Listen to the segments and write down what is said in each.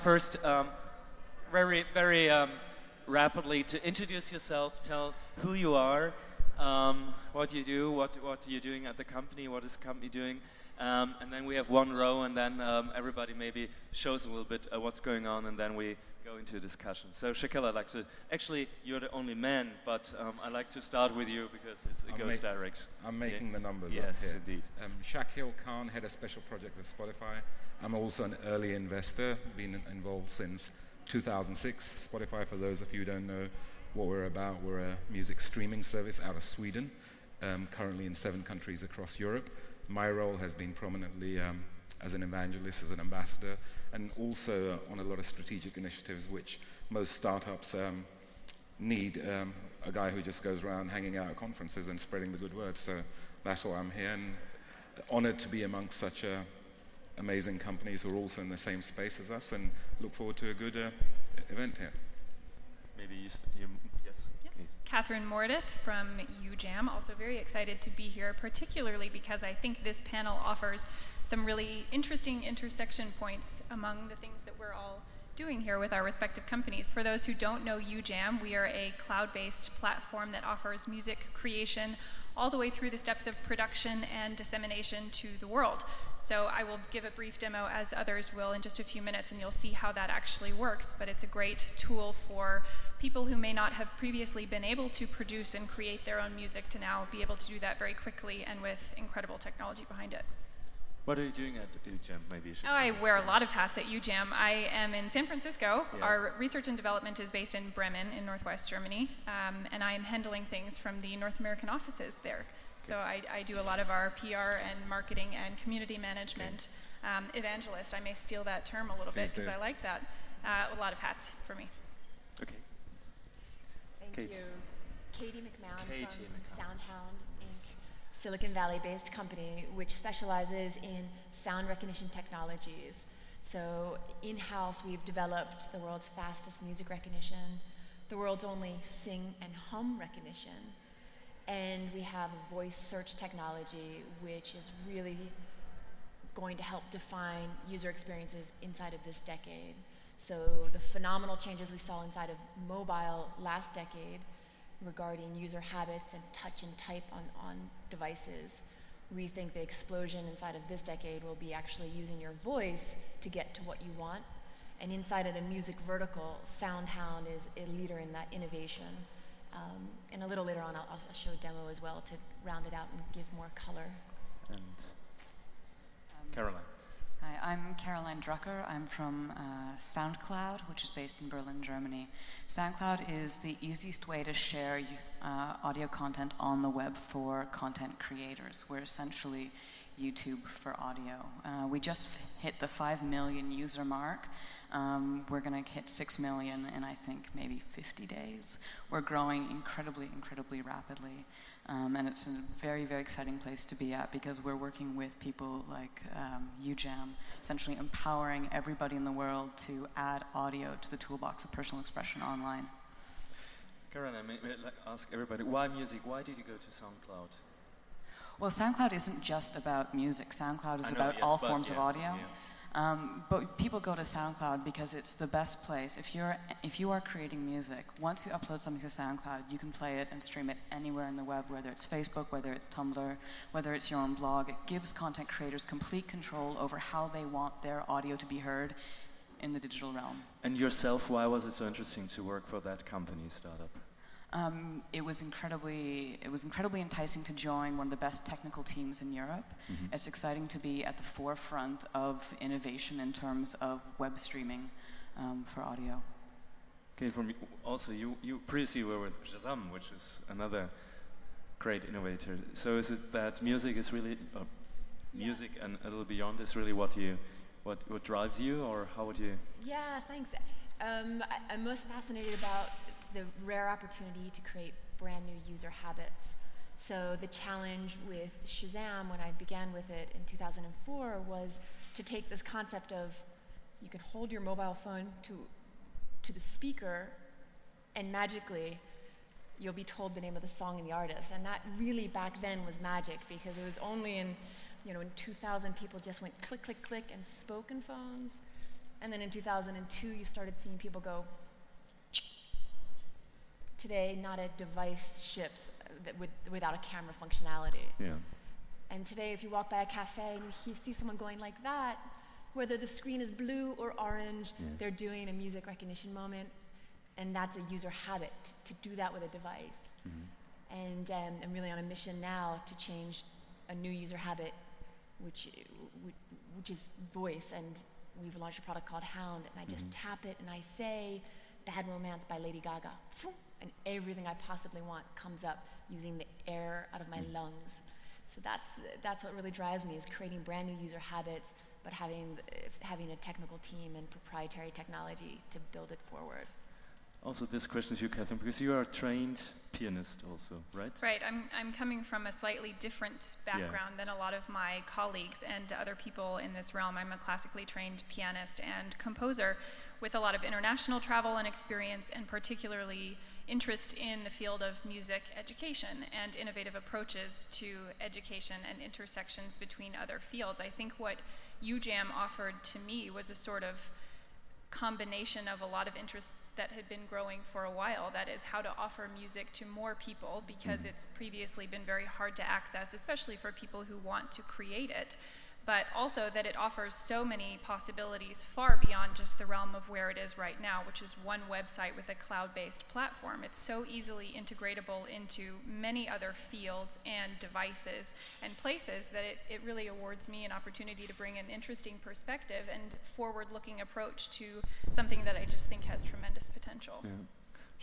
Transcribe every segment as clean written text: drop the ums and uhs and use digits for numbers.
first, very, very rapidly, to introduce yourself, tell who you are, what you do, what you're doing at the company, what is the company doing, and then we have one row, and then everybody maybe shows a little bit what's going on, and then we go into a discussion. So Shaquille, I'd like to, actually you're the only man, but I like to start with you because it goes direct. I'm making the numbers yes, up here. Yes, indeed. Shaquille Khan, head of special project at Spotify. I'm also an early investor, been involved since 2006. Spotify, for those of you who don't know what we're about, we're a music streaming service out of Sweden, currently in 7 countries across Europe. My role has been prominently as an evangelist, as an ambassador, and also on a lot of strategic initiatives which most startups need a guy who just goes around hanging out at conferences and spreading the good word. So that's why I'm here, and honored to be amongst such amazing companies who are also in the same space as us, and look forward to a good event here. Maybe yes. Yes. Kathryn Moreadith from UJAM, also very excited to be here, particularly because I think this panel offers some really interesting intersection points among the things that we're all doing here with our respective companies. For those who don't know UJAM, we are a cloud-based platform that offers music creation all the way through the steps of production and dissemination to the world. So I will give a brief demo, as others will, in just a few minutes, and you'll see how that actually works. But it's a great tool for people who may not have previously been able to produce and create their own music to now be able to do that very quickly and with incredible technology behind it. What are you doing at UJAM? Maybe you should. Oh, I wear a lot of hats at UJAM. I am in San Francisco. Yeah. Our research and development is based in Bremen in Northwest Germany, and I am handling things from the North American offices there. So I do a lot of our PR and marketing and community management. Evangelist, I may steal that term a little bit because I like that. A lot of hats for me. Okay. Thank you. Katie McMohan from SoundHound Inc., Silicon Valley-based company which specializes in sound recognition technologies. So in-house, we've developed the world's fastest music recognition, the world's only sing and hum recognition, and we have a voice search technology which is really going to help define user experiences inside of this decade. So the phenomenal changes we saw inside of mobile last decade regarding user habits and touch and type on devices, we think the explosion inside of this decade will be actually using your voice to get to what you want. And inside of the music vertical, SoundHound is a leader in that innovation. And a little later on, I'll show a demo as well to round it out and give more color. And Caroline. Hi, I'm Caroline Drucker. I'm from SoundCloud, which is based in Berlin, Germany. SoundCloud is the easiest way to share audio content on the web for content creators. We're essentially YouTube for audio. We just hit the 5 million user mark. We're going to hit 6 million in, I think, maybe 50 days. We're growing incredibly, incredibly rapidly. And it's a very, very exciting place to be at because we're working with people like UJAM, essentially empowering everybody in the world to add audio to the toolbox of personal expression online. Karen, I may ask everybody, why music? Why did you go to SoundCloud? Well, SoundCloud isn't just about music. SoundCloud is about all forms of audio. Yeah. But people go to SoundCloud because it's the best place. If you are creating music, once you upload something to SoundCloud, you can play it and stream it anywhere in the web, whether it's Facebook, whether it's Tumblr, whether it's your own blog. It gives content creators complete control over how they want their audio to be heard in the digital realm. And yourself, why was it so interesting to work for that company startup? It was incredibly enticing to join one of the best technical teams in Europe. Mm-hmm. It's exciting to be at the forefront of innovation in terms of web streaming for audio. Okay, also you previously were with Shazam, which is another great innovator. So is it that music is really music and a little beyond is really what drives you, or how would you? Yeah, thanks. I'm most fascinated about the rare opportunity to create brand new user habits. So the challenge with Shazam, when I began with it in 2004, was to take this concept of you can hold your mobile phone to the speaker and magically you'll be told the name of the song and the artist. And that really back then was magic because it was only in 2000 people just went click, click, click and spoken phones And then in 2002, you started seeing people go. Today, not a device ships without a camera functionality. Yeah. And today, if you walk by a cafe and you see someone going like that, whether the screen is blue or orange, they're doing a music recognition moment, and that's a user habit to do that with a device. And I'm really on a mission now to change a new user habit, which is voice, and we've launched a product called Hound, and I just tap it and I say Bad Romance by Lady Gaga, and everything I possibly want comes up using the air out of my lungs. So that's what really drives me, is creating brand new user habits, but having a technical team and proprietary technology to build it forward. Also, this question is you, Kathryn, because you are a trained pianist also, right? Right. I'm coming from a slightly different background than a lot of my colleagues and other people in this realm. I'm a classically trained pianist and composer with a lot of international travel and experience, and particularly interest in the field of music education and innovative approaches to education and intersections between other fields. I think what UJAM offered to me was a sort of combination of a lot of interests that had been growing for a while. That is, how to offer music to more people, because it's previously been very hard to access, especially for people who want to create it. But also that it offers so many possibilities far beyond just the realm of where it is right now, which is one website with a cloud-based platform. It's so easily integratable into many other fields and devices and places that it really awards me an opportunity to bring an interesting perspective and forward-looking approach to something that I just think has tremendous potential. Yeah.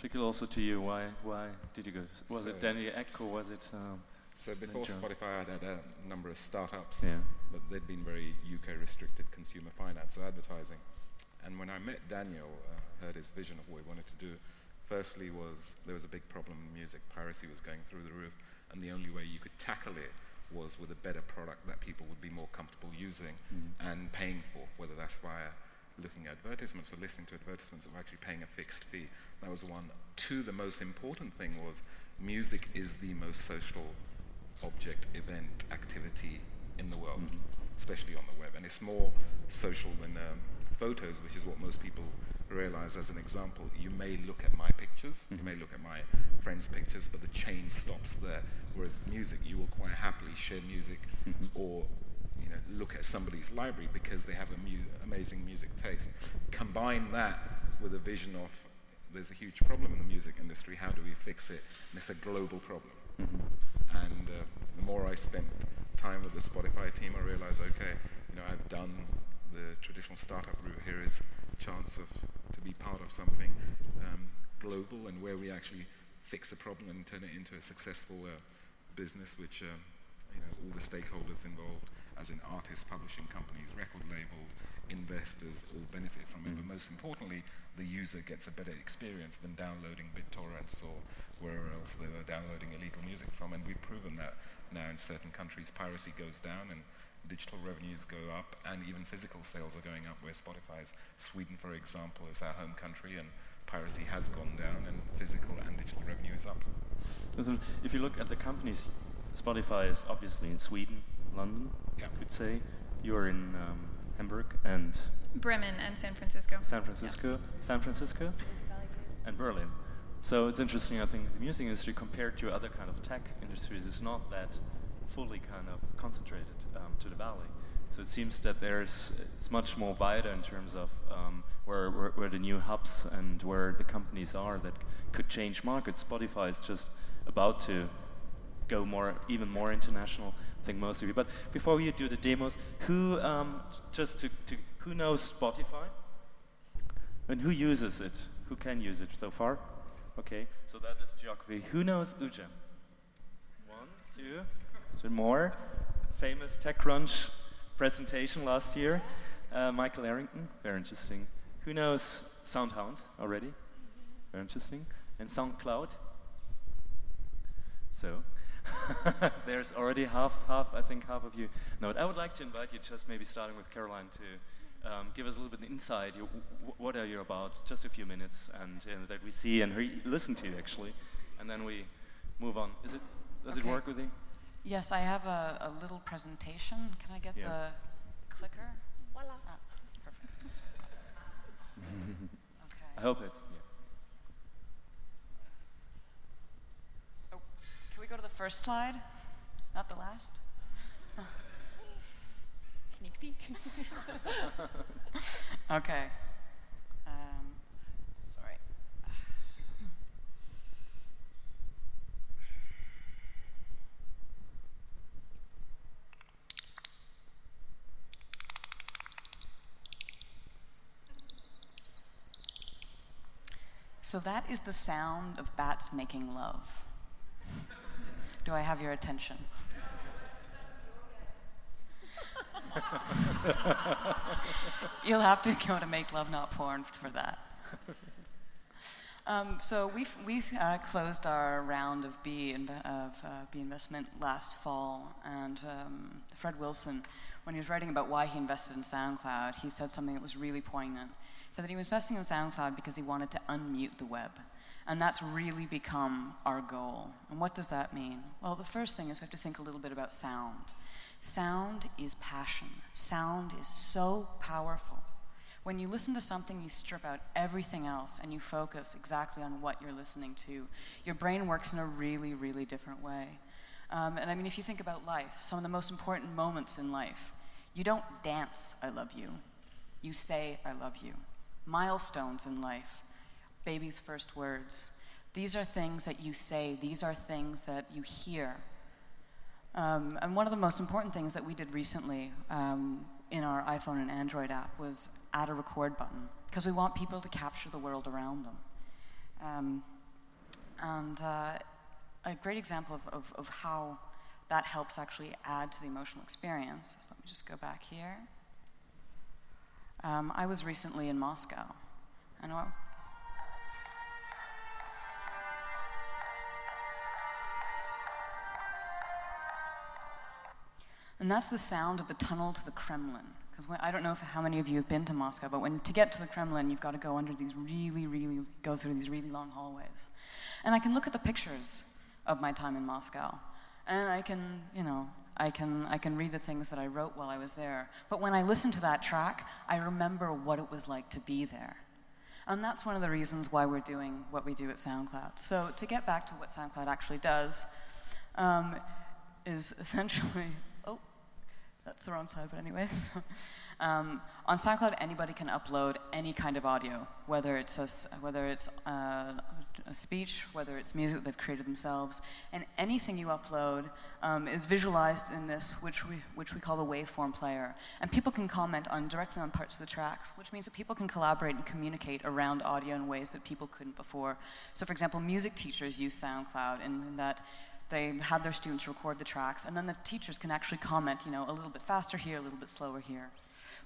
Shakil, also to you, why did you go? Was it Daniel Ek, or was it... So before Spotify, I'd had a number of startups, Yeah. but they'd been very UK-restricted consumer finance, so advertising. And when I met Daniel, heard his vision of what he wanted to do, firstly there was a big problem in music. Piracy was going through the roof, and the only way you could tackle it was with a better product that people would be more comfortable using and paying for, whether that's via looking at advertisements or listening to advertisements, or actually paying a fixed fee. That was one. Two, the most important thing was music is the most social object, event, activity in the world, especially on the web. And it's more social than photos, which is what most people realize. As an example, you may look at my pictures, you may look at my friends' pictures, but the chain stops there. Whereas music, you will quite happily share music or look at somebody's library because they have amazing music taste. Combine that with a vision of there's a huge problem in the music industry, how do we fix it? And it's a global problem. And the more I spent time with the Spotify team, I realized, okay, I've done the traditional startup route. Here is a chance to be part of something global, and where we actually fix a problem and turn it into a successful business, which all the stakeholders involved, as in artists, publishing companies, record labels, investors, all benefit from it. But most importantly, the user gets a better experience than downloading BitTorrents or wherever else they were downloading illegal music from. And we've proven that now in certain countries, piracy goes down and digital revenues go up, and even physical sales are going up, where Spotify's Sweden, for example, is our home country, and piracy has gone down and physical and digital revenue is up. If you look at the companies, Spotify is obviously in Sweden, London, you could say. You're in Hamburg and... Bremen and San Francisco. San Francisco, and Berlin. So it's interesting, I think the music industry compared to other kind of tech industries is not that fully kind of concentrated to the valley. So it seems that it's much more wider in terms of where the new hubs and where the companies are that could change markets. Spotify is just about to go even more international, I think most of you. But before you do the demos, who knows Spotify? And who uses it? Who can use it so far? Okay, so that is geography. Who knows UJAM? 1, 2, is more? Famous TechCrunch presentation last year. Michael Arrington, very interesting. Who knows SoundHound already? Very interesting. And SoundCloud? So, there's already half of you know it. I would like to invite you, just maybe starting with Caroline, to give us a little bit of insight. What are you about? Just a few minutes, and that we see and listen to, actually, and then we move on. Does it work with you? Yes, I have a little presentation. Can I get the clicker? Voila. Perfect. Okay. I hope it's, yeah. Oh, can we go to the first slide? Not the last? Sneak peek. Okay. Sorry. So that is the sound of bats making love. Do I have your attention? You'll have to go to Make Love Not Porn for that. So we closed our round of B investment last fall, and Fred Wilson, when he was writing about why he invested in SoundCloud, he said something that was really poignant. He said that he was investing in SoundCloud because he wanted to unmute the web. And that's really become our goal. And what does that mean? Well, the first thing is we have to think a little bit about sound. Sound is passion. Sound is so powerful. When you listen to something, you strip out everything else and you focus exactly on what you're listening to. Your brain works in a really, really different way. And I mean, if you think about life, some of the most important moments in life, you don't dance, I love you. You say, I love you. Milestones in life, baby's first words. These are things that you say. These are things that you hear. And one of the most important things that we did recently in our iPhone and Android app was add a record button, because we want people to capture the world around them. A great example of how that helps actually add to the emotional experience. So let me just go back here. I was recently in Moscow. And that's the sound of the tunnel to the Kremlin. Because I don't know how many of you have been to Moscow, but to get to the Kremlin, you've got to go under these go through these really long hallways. And I can look at the pictures of my time in Moscow, and I can read the things that I wrote while I was there. But when I listen to that track, I remember what it was like to be there. And that's one of the reasons why we're doing what we do at SoundCloud. So to get back to what SoundCloud actually does, is essentially, that's the wrong side, but anyways. On SoundCloud, anybody can upload any kind of audio, whether it's a speech, whether it's music that they've created themselves, and anything you upload is visualized in this, which we call the waveform player. And people can comment directly on parts of the tracks, which means that people can collaborate and communicate around audio in ways that people couldn't before. So, for example, music teachers use SoundCloud in that they have their students record the tracks, and then the teachers can actually comment, a little bit faster here, a little bit slower here.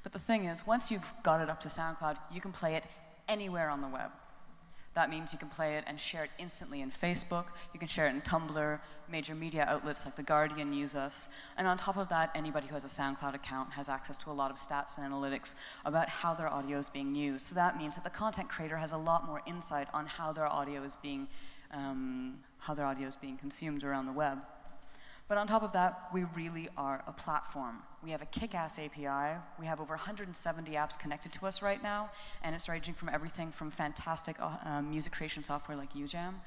But the thing is, once you've got it up to SoundCloud, you can play it anywhere on the web. That means you can play it and share it instantly in Facebook, you can share it in Tumblr, major media outlets like The Guardian use us, and on top of that, anybody who has a SoundCloud account has access to a lot of stats and analytics about how their audio is being used. So that means that the content creator has a lot more insight on how their audio is being consumed around the web. But on top of that, we really are a platform. We have a kick-ass API. We have over 170 apps connected to us right now, and it's ranging from everything from fantastic music creation software like UJam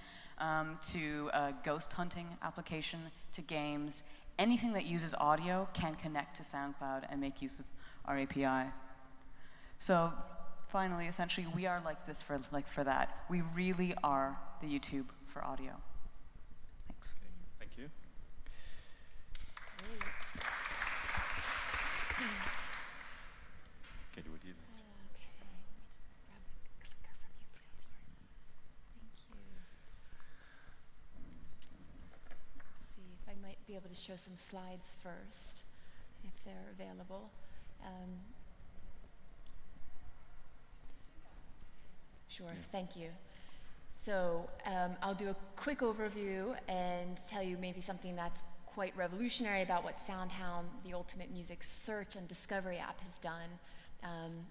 to a ghost hunting application to games. Anything that uses audio can connect to SoundCloud and make use of our API. So finally, essentially, we are like this for that. We really are the YouTube for audio. Thanks. Okay, thank you. Okay, what do you do? Okay, grab the clicker from you, please. Thank you. Let's see if I might be able to show some slides first, if they're available. Sure, thank you. So I'll do a quick overview and tell you maybe something that's quite revolutionary about what SoundHound, the ultimate music search and discovery app, has done, and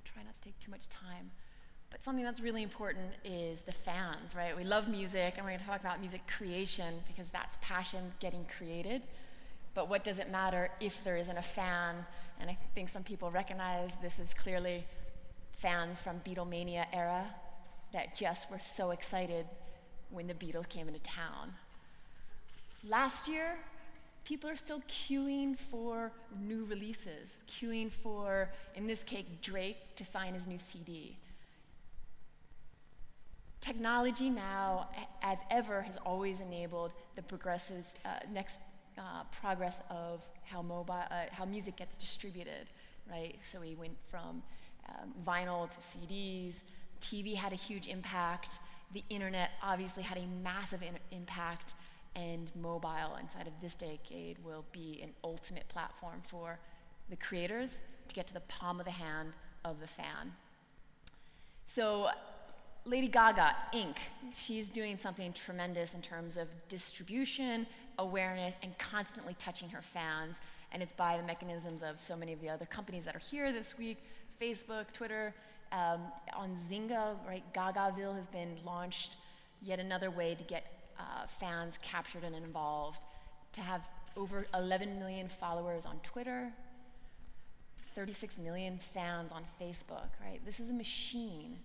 try not to take too much time. But something that's really important is the fans, right? We love music, and we're going to talk about music creation because that's passion getting created. But what does it matter if there isn't a fan? And I think some people recognize this is clearly fans from Beatlemania era that just were so excited when the Beatles came into town. Last year, people are still queuing for new releases, queuing for, in this case, Drake to sign his new CD. Technology now, as ever, has always enabled the progress of how music gets distributed, right? So we went from vinyl to CDs. TV had a huge impact. The internet obviously had a massive impact, and mobile inside of this decade will be an ultimate platform for the creators to get to the palm of the hand of the fan. So Lady Gaga, Inc., she's doing something tremendous in terms of distribution, awareness, and constantly touching her fans. And it's by the mechanisms of so many of the other companies that are here this week, Facebook, Twitter. On Zynga, right, Gagaville has been launched, yet another way to get fans captured and involved, to have over 11 million followers on Twitter, 36 million fans on Facebook, right? This is a machine.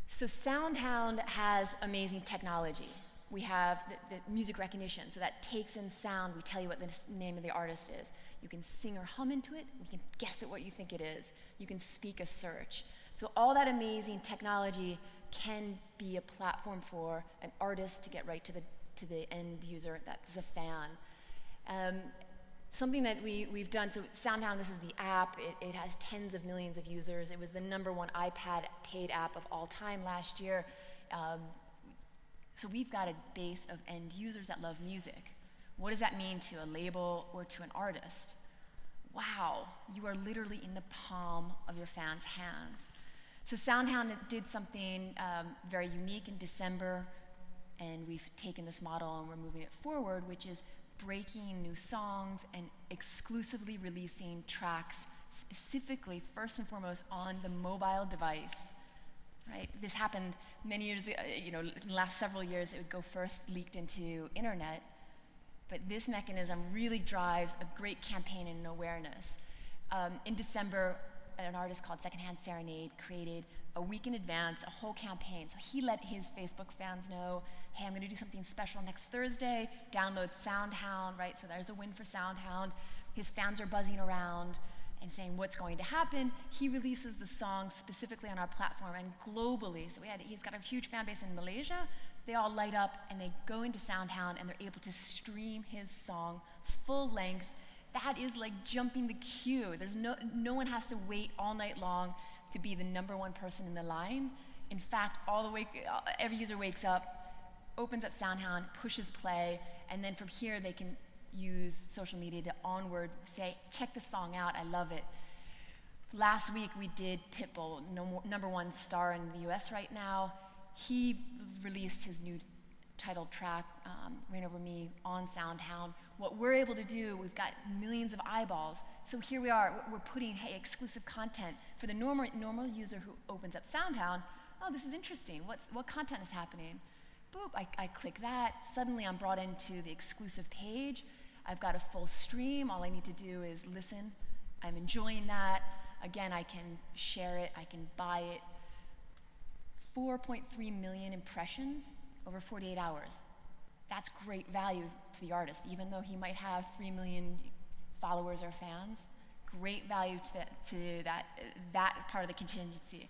So SoundHound has amazing technology. We have the music recognition, so that takes in sound. We tell you what the name of the artist is. You can sing or hum into it. We can guess at what you think it is. You can speak a search. So all that amazing technology can be a platform for an artist to get right to the end user that is a fan. Something that we've done, so SoundHound, this is the app. It has tens of millions of users. It was the #1 iPad paid app of all time last year. So we've got a base of end users that love music. What does that mean to a label or to an artist? Wow, you are literally in the palm of your fans' hands. So SoundHound did something very unique in December, and we've taken this model and we're moving it forward, which is breaking new songs and exclusively releasing tracks specifically, first and foremost, on the mobile device. Right? This happened many years ago, in the last several years. It would go first leaked into internet, but this mechanism really drives a great campaign and awareness. In December, an artist called Secondhand Serenade created a week in advance a whole campaign. So he let his Facebook fans know, hey, I'm going to do something special next Thursday. Download SoundHound, right? So there's a win for SoundHound. His fans are buzzing around and saying what's going to happen. He releases the song specifically on our platform and globally. So he's got a huge fan base in Malaysia. They all light up and they go into SoundHound and they're able to stream his song full length. That is like jumping the queue. There's no one has to wait all night long to be the #1 person in the line. In fact, every user wakes up, opens up SoundHound, pushes play, and then from here they can use social media to onward say, check the song out, I love it. Last week we did Pitbull, #1 star in the US right now. He released his new titled track, Rain Over Me, on SoundHound. What we're able to do, we've got millions of eyeballs. So here we are, we're putting, exclusive content for the normal user who opens up SoundHound. Oh, this is interesting. What content is happening? Boop, I click that. Suddenly I'm brought into the exclusive page. I've got a full stream. All I need to do is listen. I'm enjoying that. Again, I can share it. I can buy it. 4.3 million impressions over 48 hours. That's great value to the artist, even though he might have 3 million followers or fans. Great value to that part of the contingency.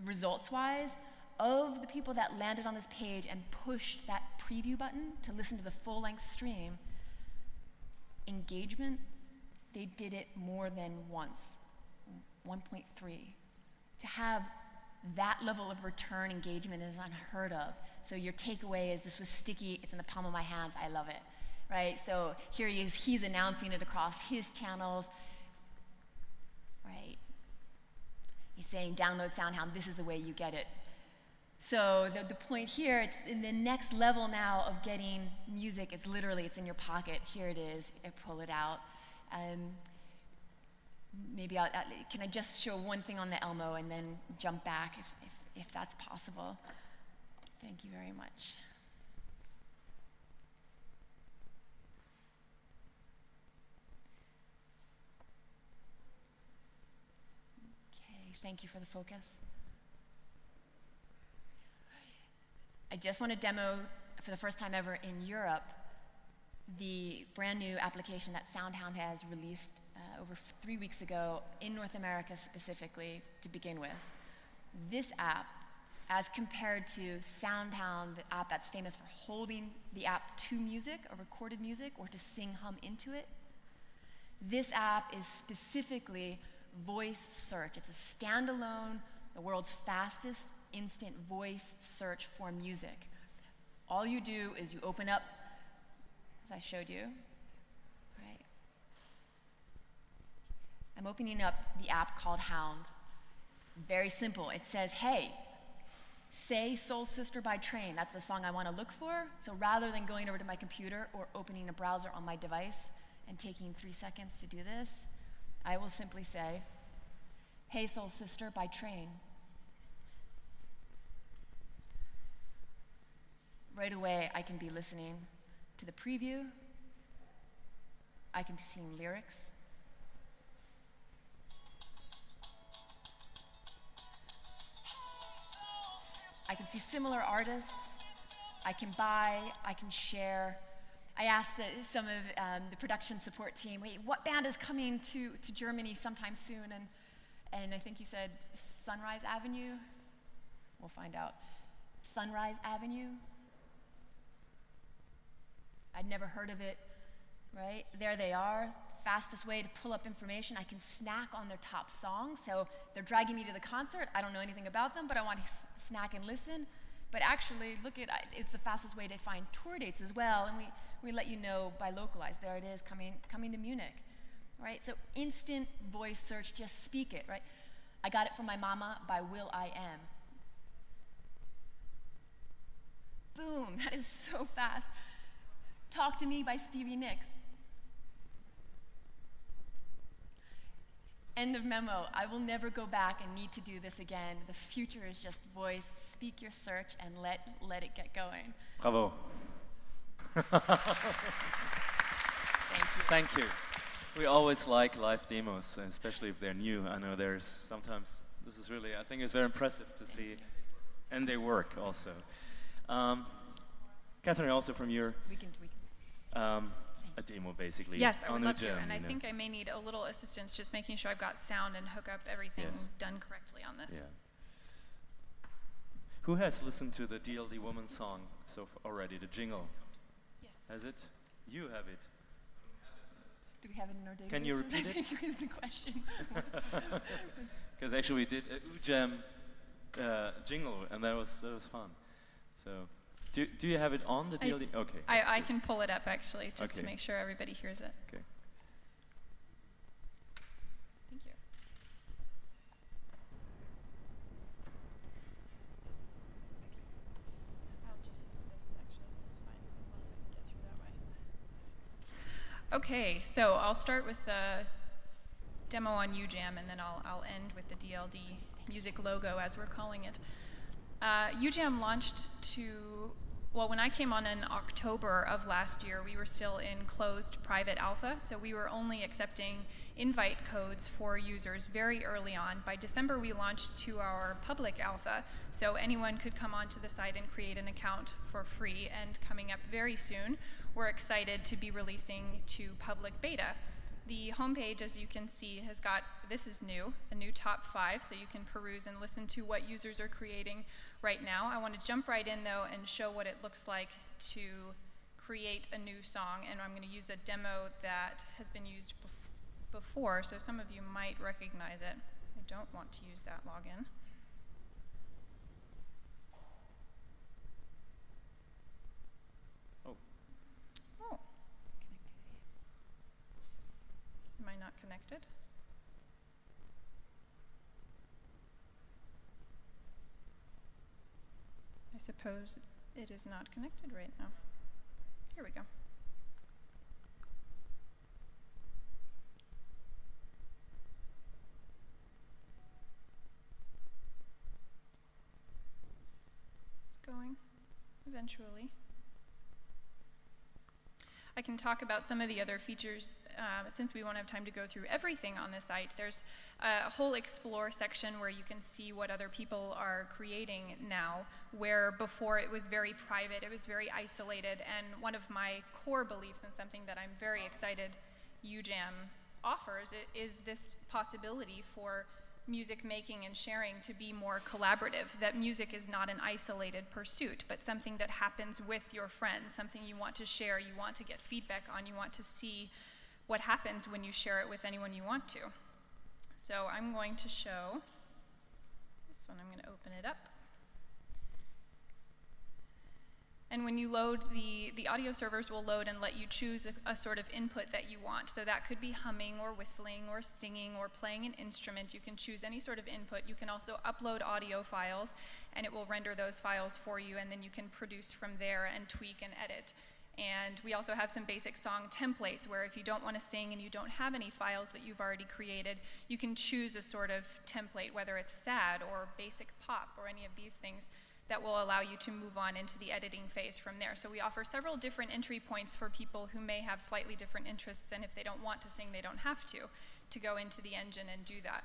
Results-wise, of the people that landed on this page and pushed that preview button to listen to the full-length stream, engagement, they did it more than once, 1.3. To have that level of return engagement is unheard of. So your takeaway is, this was sticky, it's in the palm of my hands, I love it, right? So here he is, he's announcing it across his channels, right? He's saying, download SoundHound, this is the way you get it. So the point here, it's in the next level now of getting music. It's literally, it's in your pocket. Here it is. I pull it out. Maybe can I just show one thing on the Elmo and then jump back if that's possible? Thank you very much. thank you for the focus. I just want to demo, for the first time ever in Europe, the brand new application that SoundHound has released over 3 weeks ago in North America specifically to begin with. This app, as compared to SoundHound, the app that's famous for holding the app to music, or recorded music, or to sing, hum into it, this app is specifically voice search. It's a standalone, the world's fastest instant voice search for music. All you do is you open up, as I showed you, right? I'm opening up the app called Hound. Very simple. It says, hey, say Soul Sister by Train. That's the song I want to look for. So rather than going over to my computer or opening a browser on my device and taking 3 seconds to do this, I will simply say, hey, Soul Sister by Train. Right away, I can be listening to the preview. I can be seeing lyrics. I can see similar artists. I can buy, I can share. I asked some of the production support team, wait, what band is coming to Germany sometime soon? And I think you said Sunrise Avenue. We'll find out. Sunrise Avenue. I'd never heard of it, right? There they are. Fastest way to pull up information. I can snack on their top songs. So they're dragging me to the concert. I don't know anything about them, but I want to snack and listen. But actually, look at it's the fastest way to find tour dates as well. And we let you know by localized. There it is, coming to Munich, right? So instant voice search, just speak it, right? I Got It From My Mama by Will I Am. Boom, that is so fast. Talk to Me by Stevie Nicks. End of memo. I will never go back and need to do this again. The future is just voice. Speak your search and let it get going. Bravo. Thank you. Thank you. We always like live demos, especially if they're new. I know there's sometimes, this is really, I think it's very impressive to see, and they work also. Kathryn, also from your... We can. A demo, basically. Yes, I would on love the gem, to, and I think I may need a little assistance just making sure I've got sound and hook up everything done correctly on this. Yeah. Who has listened to the DLDwomen song already, the jingle? Yes. Has it? You have it. Do we have it in our database? Can you repeat it? I think is the question. Because actually we did a jam jingle, and that was fun. So. Do you have it on the DLD? Okay. I can pull it up actually, just okay. to make sure everybody hears it. Okay. Thank you. I'll just use this actually. This is fine as long as I can get through that way. Okay, so I'll start with the demo on UJAM, and then I'll end with the DLD music logo, as we're calling it. UJAM launched when I came on in October of last year, we were still in closed private alpha, so we were only accepting invite codes for users very early on. By December, we launched to our public alpha, so anyone could come onto the site and create an account for free, and coming up very soon, we're excited to be releasing to public beta. The homepage, as you can see, has got, this is new, a new top 5, so you can peruse and listen to what users are creating right now. I want to jump right in, though, and show what it looks like to create a new song, and I'm going to use a demo that has been used before, so some of you might recognize it. I don't want to use that login. Oh. Am I not connected? I suppose it is not connected right now. Here we go. It's going eventually. I can talk about some of the other features since we won't have time to go through everything on the site. There's a whole explore section where you can see what other people are creating now, where before it was very private, it was very isolated, and one of my core beliefs and something that I'm very excited UJAM offers is this possibility for music making and sharing to be more collaborative, that music is not an isolated pursuit, but something that happens with your friends, something you want to share, you want to get feedback on, you want to see what happens when you share it with anyone you want to. So I'm going to show this one. I'm going to open it up. And when you load, the audio servers will load and let you choose a sort of input that you want. So that could be humming or whistling or singing or playing an instrument. You can choose any sort of input. You can also upload audio files, and it will render those files for you, and then you can produce from there and tweak and edit. And we also have some basic song templates where if you don't want to sing and you don't have any files that you've already created, you can choose a sort of template, whether it's sad or basic pop or any of these things, that will allow you to move on into the editing phase from there. So we offer several different entry points for people who may have slightly different interests, and if they don't want to sing, they don't have to go into the engine and do that.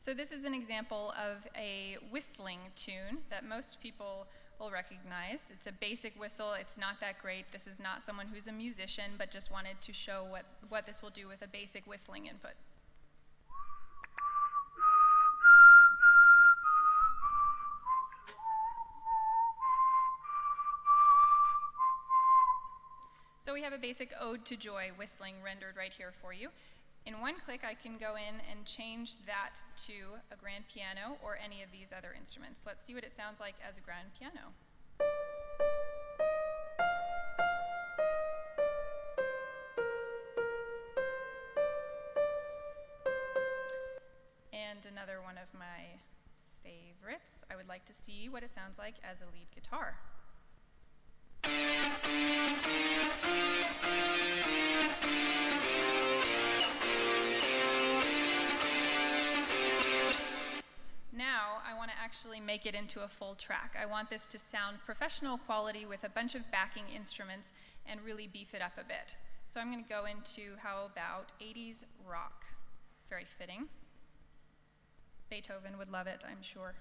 So this is an example of a whistling tune that most people will recognize. It's a basic whistle. It's not that great. This is not someone who's a musician, but just wanted to show what this will do with a basic whistling input. So we have a basic ode to joy whistling rendered right here for you. In one click, I can go in and change that to a grand piano or any of these other instruments. Let's see what it sounds like as a grand piano. And another one of my favorites, I would like to see what it sounds like as a lead guitar. Now, I want to actually make it into a full track. I want this to sound professional quality with a bunch of backing instruments and really beef it up a bit. So I'm going to go into, how about 80s rock? Very fitting. Beethoven would love it, I'm sure.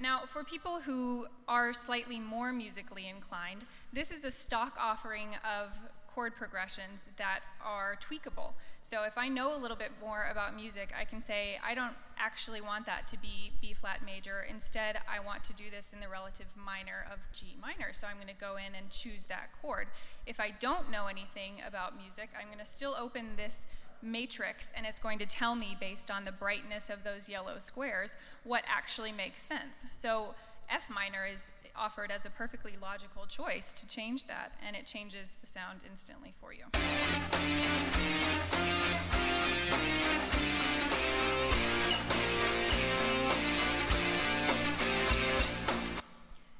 Now, for people who are slightly more musically inclined, this is a stock offering of chord progressions that are tweakable. So if I know a little bit more about music, I can say, I don't actually want that to be B flat major. Instead, I want to do this in the relative minor of G minor. So I'm going to go in and choose that chord. If I don't know anything about music, I'm going to still open this matrix, and it's going to tell me, based on the brightness of those yellow squares, what actually makes sense. So F minor is offered as a perfectly logical choice to change that, and it changes the sound instantly for you.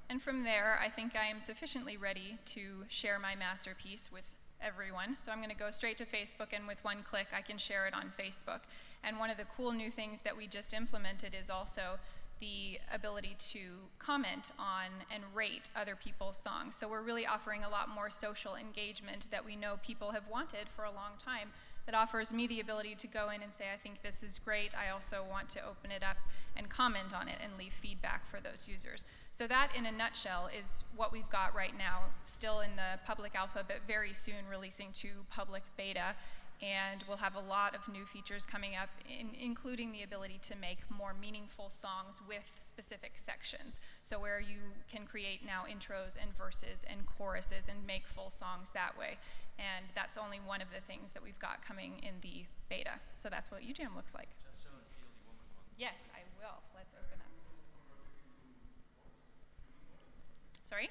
And from there, I think I am sufficiently ready to share my masterpiece with everyone. So I'm going to go straight to Facebook, and with one click I can share it on Facebook. And one of the cool new things that we just implemented is also the ability to comment on and rate other people's songs. So we're really offering a lot more social engagement that we know people have wanted for a long time, that offers me the ability to go in and say, I think this is great. I also want to open it up and comment on it and leave feedback for those users. So that, in a nutshell, is what we've got right now. It's still in the public alpha, but very soon releasing to public beta. And we'll have a lot of new features coming up, including the ability to make more meaningful songs with specific sections. So where you can create now intros and verses and choruses and make full songs that way. And that's only one of the things that we've got coming in the beta. So that's what UJAM looks like. Just show us DLDwomen once. Yes, I will. Let's open up. Sorry?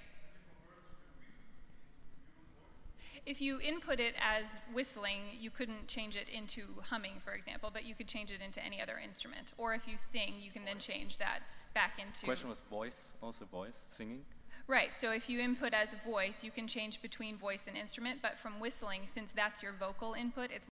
If you input it as whistling, you couldn't change it into humming, for example, but you could change it into any other instrument. Or if you sing, you can then change that back into... The question was voice, also voice, singing? Right, so if you input as voice, you can change between voice and instrument, but from whistling, since that's your vocal input, it's